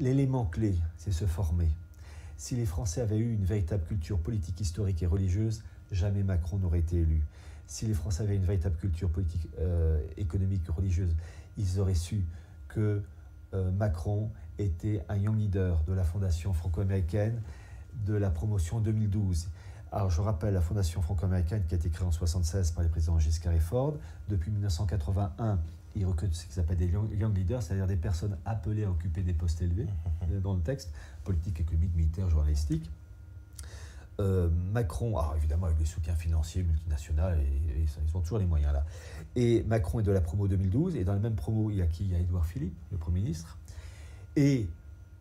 l'élément clé, c'est se former. Si les Français avaient eu une véritable culture politique, historique et religieuse, jamais Macron n'aurait été élu. Si les Français avaient une véritable culture politique, économique, religieuse, ils auraient su que Macron était un young leader de la Fondation franco-américaine de la promotion 2012. Alors je rappelle la Fondation franco-américaine qui a été créée en 1976 par les présidents Giscard et Ford. Depuis 1981, ils recrutent ce qu'ils appellent des young leaders, c'est-à-dire des personnes appelées à occuper des postes élevés dans le texte, politique, économique, militaire, journalistique. Macron, alors évidemment avec des soutiens financiers, multinationales, et ils ont toujours les moyens là. Et Macron est de la promo 2012, et dans la même promo, il y a qui? Il y a Édouard Philippe, le Premier ministre. Et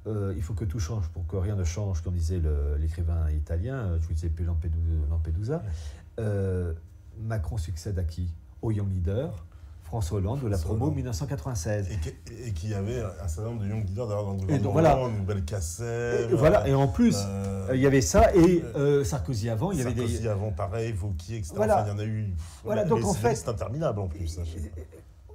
il faut que tout change pour que rien ne change, comme disait l'écrivain italien, Giuseppe Lampedusa. Macron succède à qui? Au young leader, François Hollande, de la promo 1996. Et qui avait un certain nombre de young leaders d'ailleurs dans le gouvernement, voilà. une nouvelle Cassem. Voilà, et en plus, il y avait ça, et Sarkozy avant, il y avait Sarkozy avant, pareil, Vauquier, etc. Voilà. Enfin, il y en a eu. Voilà, donc en fait. C'est interminable en plus.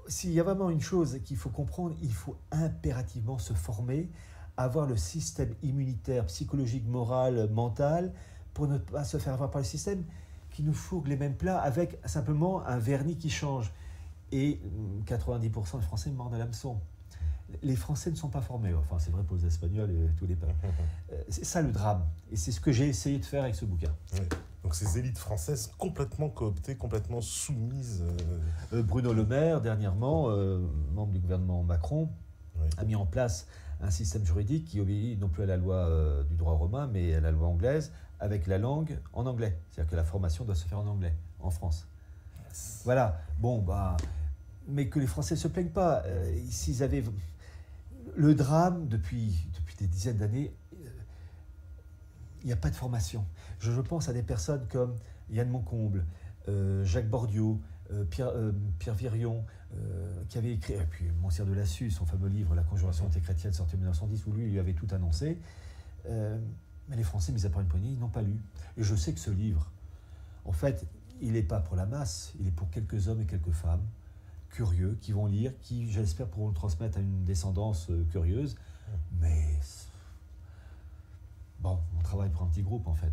S'il y a vraiment une chose qu'il faut comprendre, il faut impérativement se former, avoir le système immunitaire, psychologique, moral, mental, pour ne pas se faire avoir par le système qui nous fourgue les mêmes plats avec simplement un vernis qui change. Et 90% des Français mordent à l'hameçon. Les Français ne sont pas formés, enfin c'est vrai pour les Espagnols et tous les peuples. C'est ça le drame, et c'est ce que j'ai essayé de faire avec ce bouquin. Oui. Donc ces élites françaises complètement cooptées, complètement soumises. Bruno Le Maire, dernièrement, membre du gouvernement Macron, oui. a mis en place un système juridique qui obéit non plus à la loi du droit romain, mais à la loi anglaise, avec la langue en anglais. C'est-à-dire que la formation doit se faire en anglais, en France. Voilà, bon, bah, mais que les Français ne se plaignent pas. S'ils avaient... Le drame, depuis des dizaines d'années, il n'y a pas de formation. Je pense à des personnes comme Yann Moncomble, Jacques Bordiot, Pierre Virion, qui avait écrit, et puis Monsieur de Lassus, son fameux livre « La conjuration antéchrétienne » sorti en 1910, où lui avait tout annoncé. Mais les Français, mis à part une poignée, ils n'ont pas lu. Et je sais que ce livre, en fait, il n'est pas pour la masse, il est pour quelques hommes et quelques femmes curieux, qui vont lire, qui, j'espère, pourront le transmettre à une descendance curieuse. Mais bon, on travaille pour un petit groupe, en fait.